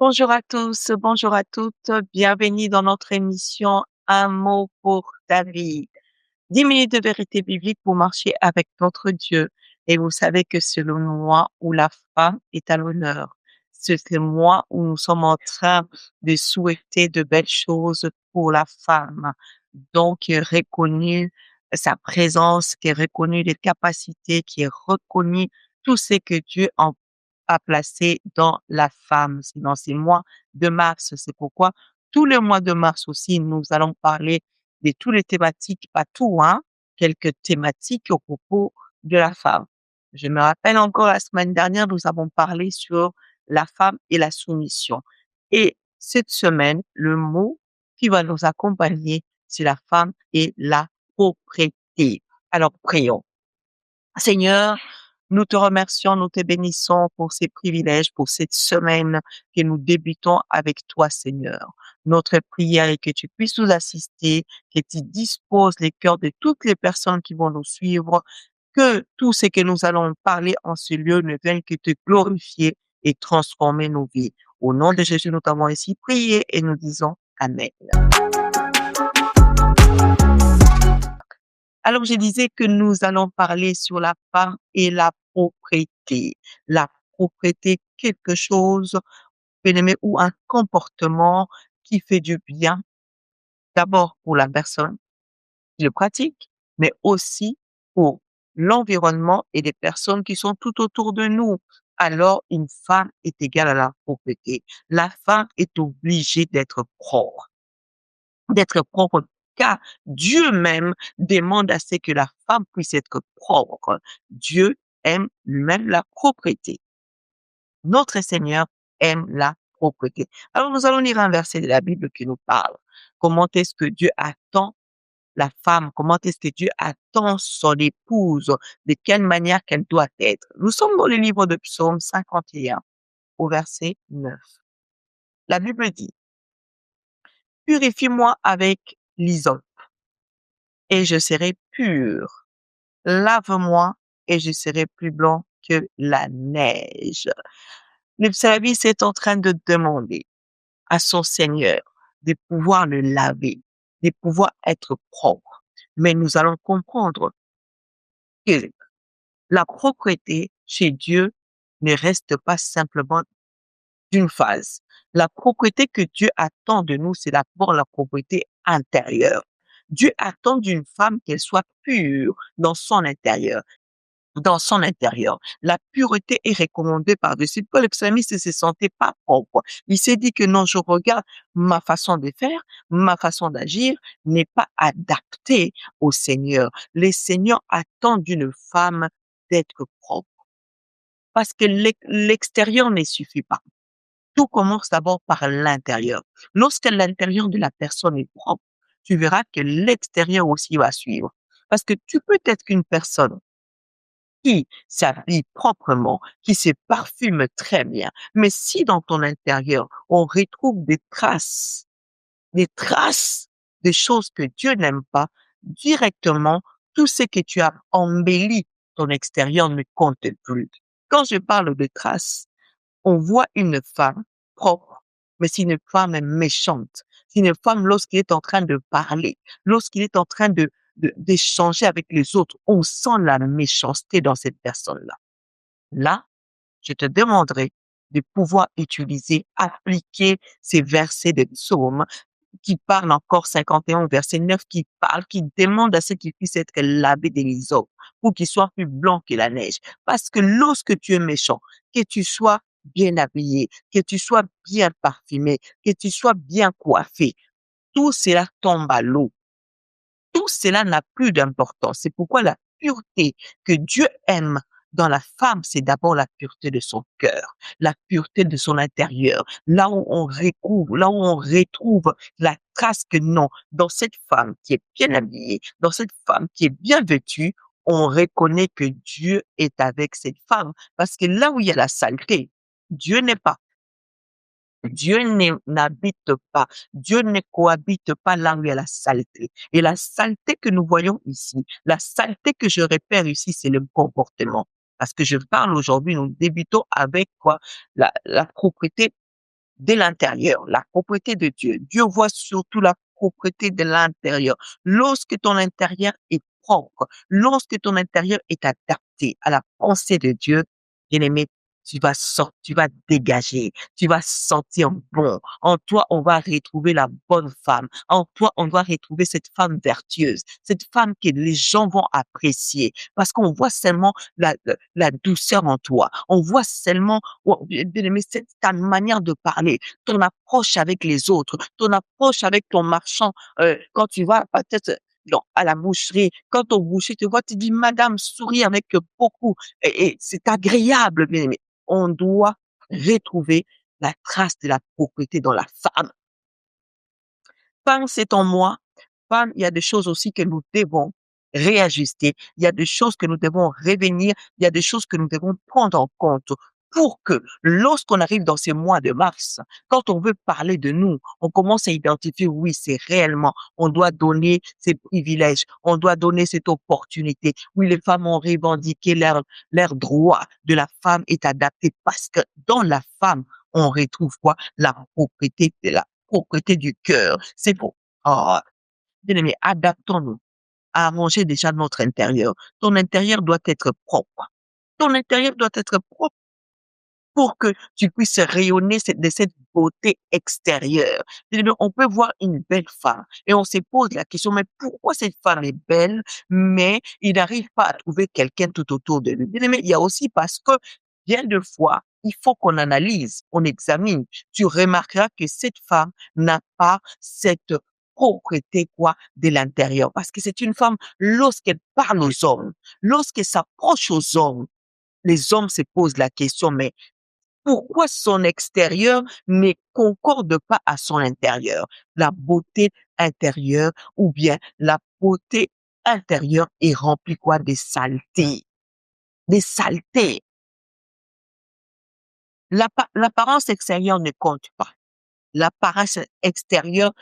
Bonjour à tous, bonjour à toutes, bienvenue dans notre émission Un mot pour ta vie. 10 minutes de vérité biblique pour marcher avec notre Dieu. Et vous savez que c'est le mois où la femme est à l'honneur. C'est le mois où nous sommes en train de souhaiter de belles choses pour la femme. Donc, qui est reconnue sa présence, qui est reconnue les capacités, qui est reconnu tout ce que Dieu a placé dans la femme. C'est dans ces mois de mars. C'est pourquoi tout le mois de mars aussi, nous allons parler de toutes les thématiques, pas tout, hein, quelques thématiques au propos de la femme. Je me rappelle encore la semaine dernière, nous avons parlé sur la femme et la soumission. Et cette semaine, le mot qui va nous accompagner, c'est la femme et la propriété. Alors, prions. Seigneur, nous te remercions, nous te bénissons pour ces privilèges, pour cette semaine que nous débutons avec toi, Seigneur. Notre prière est que tu puisses nous assister, que tu disposes les cœurs de toutes les personnes qui vont nous suivre, que tout ce que nous allons parler en ce lieu ne vienne que te glorifier et transformer nos vies. Au nom de Jésus, nous t'avons ainsi prié et nous disons Amen. Alors, je disais que nous allons parler sur la femme et la propriété. La propriété, quelque chose, bien aimé, ou un comportement qui fait du bien, d'abord pour la personne qui le pratique, mais aussi pour l'environnement et les personnes qui sont tout autour de nous. Alors, une femme est égale à la propriété. La femme est obligée d'être propre, car Dieu même demande à ce que la femme puisse être propre. Dieu aime lui-même la propreté. Notre Seigneur aime la propreté. Alors nous allons lire un verset de la Bible qui nous parle. Comment est-ce que Dieu attend la femme? Comment est-ce que Dieu attend son épouse? De quelle manière qu'elle doit être? Nous sommes dans le livre de Psaume 51, au verset 9. La Bible dit, purifie-moi avec l'hysope et je serai pur. Lave-moi et je serai plus blanc que la neige. Le psalmiste est en train de demander à son Seigneur de pouvoir le laver, de pouvoir être propre. Mais nous allons comprendre que la propreté chez Dieu ne reste pas simplement d'une phase. La propreté que Dieu attend de nous, c'est d'abord la propreté intérieure. Dieu attend d'une femme qu'elle soit pure dans son intérieur. Dans son intérieur. La pureté est recommandée par-dessus. Paul le psalmiste ne se sentait pas propre. Il s'est dit que non, je regarde ma façon de faire, ma façon d'agir n'est pas adaptée au Seigneur. Le Seigneur attend d'une femme d'être propre. Parce que l'extérieur ne suffit pas. Tout commence d'abord par l'intérieur. Lorsque l'intérieur de la personne est propre, tu verras que l'extérieur aussi va suivre. Parce que tu peux être qu'une personne qui s'habille proprement, qui se parfume très bien. Mais si dans ton intérieur, on retrouve des traces de choses que Dieu n'aime pas, directement, tout ce que tu as embelli ton extérieur ne compte plus. Quand je parle de traces, on voit une femme propre, mais c'est une femme méchante. C'est une femme lorsqu'il est en train de parler, lorsqu'il est en train d'échanger avec les autres, on sent la méchanceté dans cette personne-là. Là, je te demanderai de pouvoir utiliser, appliquer ces versets de psaume qui parlent encore 51 verset 9 qui parle, qui demande à ce qu'il puisse être lavé de l'hysope pour qu'il soit plus blanc que la neige. Parce que lorsque tu es méchant, que tu sois bien habillé, que tu sois bien parfumé, que tu sois bien coiffé, tout cela tombe à l'eau. Tout cela n'a plus d'importance. C'est pourquoi la pureté que Dieu aime dans la femme, c'est d'abord la pureté de son cœur, la pureté de son intérieur, là où on recouvre, là où on retrouve la trace que non, dans cette femme qui est bien habillée, dans cette femme qui est bien vêtue, on reconnaît que Dieu est avec cette femme. Parce que là où il y a la saleté, Dieu n'est pas. Dieu n'habite pas, Dieu ne cohabite pas là où il y a la saleté. Et la saleté que nous voyons ici, la saleté que je repère ici, c'est le comportement. Parce que je parle aujourd'hui, nous débutons avec quoi? La propriété de l'intérieur, la propreté de Dieu. Dieu voit surtout la propreté de l'intérieur. Lorsque ton intérieur est propre, lorsque ton intérieur est adapté à la pensée de Dieu, bien-aimé, tu vas sortir, tu vas dégager, tu vas sentir bon. En toi, on va retrouver la bonne femme. En toi, on va retrouver cette femme vertueuse, cette femme que les gens vont apprécier parce qu'on voit seulement la douceur en toi. On voit seulement, oh, bien aimé, c'est ta manière de parler, ton approche avec les autres, ton approche avec ton marchand. Quand tu vas peut-être à la boucherie, quand ton boucher te voit, tu dis, Madame, souris avec beaucoup. Et c'est agréable, bien aimé. On doit retrouver la trace de la propreté dans la femme. Femme, c'est en moi. Femme, il y a des choses aussi que nous devons réajuster. Il y a des choses que nous devons revenir. Il y a des choses que nous devons prendre en compte pour que lorsqu'on arrive dans ces mois de mars, quand on veut parler de nous, on commence à identifier, oui, c'est réellement, on doit donner ces privilèges, on doit donner cette opportunité. Oui, les femmes ont revendiqué leur droit de la femme est adapté parce que dans la femme, on retrouve quoi? La propreté du cœur. C'est pour, oh, bien-aimé, adaptons-nous à arranger déjà notre intérieur. Ton intérieur doit être propre. Ton intérieur doit être propre pour que tu puisses rayonner de cette beauté extérieure. C'est-à-dire, on peut voir une belle femme et on se pose la question, mais pourquoi cette femme est belle, mais il n'arrive pas à trouver quelqu'un tout autour de lui? Bien-aimé, il y a aussi parce que bien de fois, il faut qu'on analyse, on examine. Tu remarqueras que cette femme n'a pas cette propreté quoi de l'intérieur parce que c'est une femme lorsqu'elle parle aux hommes, lorsqu'elle s'approche aux hommes, les hommes se posent la question, mais pourquoi son extérieur ne concorde pas à son intérieur? La beauté intérieure ou bien la beauté intérieure est remplie quoi? Des saletés. Des saletés. L'apparence extérieure ne compte pas. L'apparence extérieure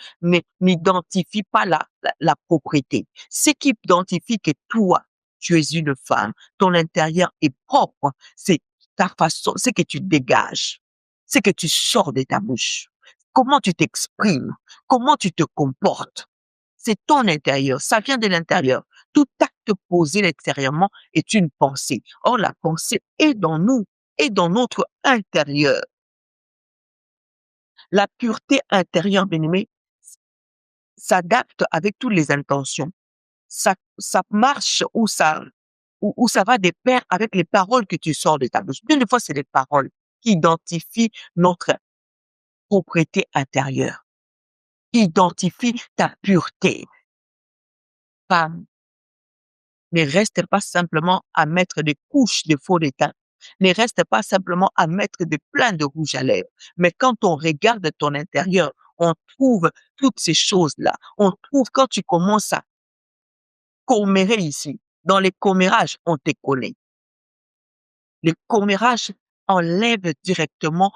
n'identifie pas la propriété. Ce qui identifie que toi, tu es une femme, ton intérieur est propre, c'est ta façon, c'est que tu dégages, c'est que tu sors de ta bouche, comment tu t'exprimes, comment tu te comportes. C'est ton intérieur, ça vient de l'intérieur. Tout acte posé extérieurement est une pensée. Or, la pensée est dans nous, est dans notre intérieur. La pureté intérieure, bien-aimé, s'adapte avec toutes les intentions. Ça marche ou ça va de pair avec les paroles que tu sors de ta bouche. Bien des fois, c'est les paroles qui identifient notre propriété intérieure, qui identifient ta pureté. Femme, ne reste pas simplement à mettre des couches de faux de teint, ne reste pas simplement à mettre de plein de rouge à lèvres. Mais quand on regarde ton intérieur, on trouve toutes ces choses-là. On trouve quand tu commences à commérer ici. Dans les commérages, on te connaît. Les commérages enlèvent directement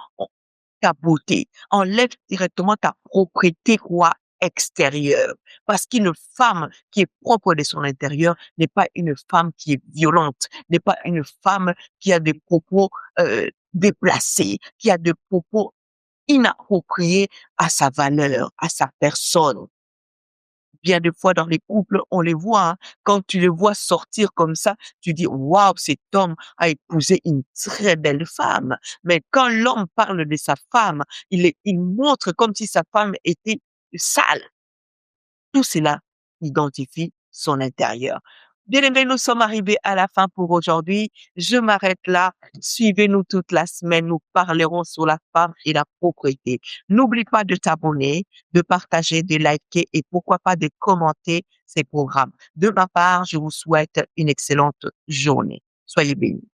ta beauté, enlève directement ta propriété quoi extérieure. Parce qu'une femme qui est propre de son intérieur n'est pas une femme qui est violente, n'est pas une femme qui a des propos déplacés, qui a des propos inappropriés à sa valeur, à sa personne. Bien des fois dans les couples, on les voit, hein, quand tu les vois sortir comme ça, tu dis waouh, cet homme a épousé une très belle femme. Mais quand l'homme parle de sa femme, il montre comme si sa femme était sale. Tout cela identifie son intérieur. Bien aimés, nous sommes arrivés à la fin pour aujourd'hui. Je m'arrête là. Suivez-nous toute la semaine. Nous parlerons sur la femme et la propriété. N'oublie pas de t'abonner, de partager, de liker et pourquoi pas de commenter ces programmes. De ma part, je vous souhaite une excellente journée. Soyez bénis.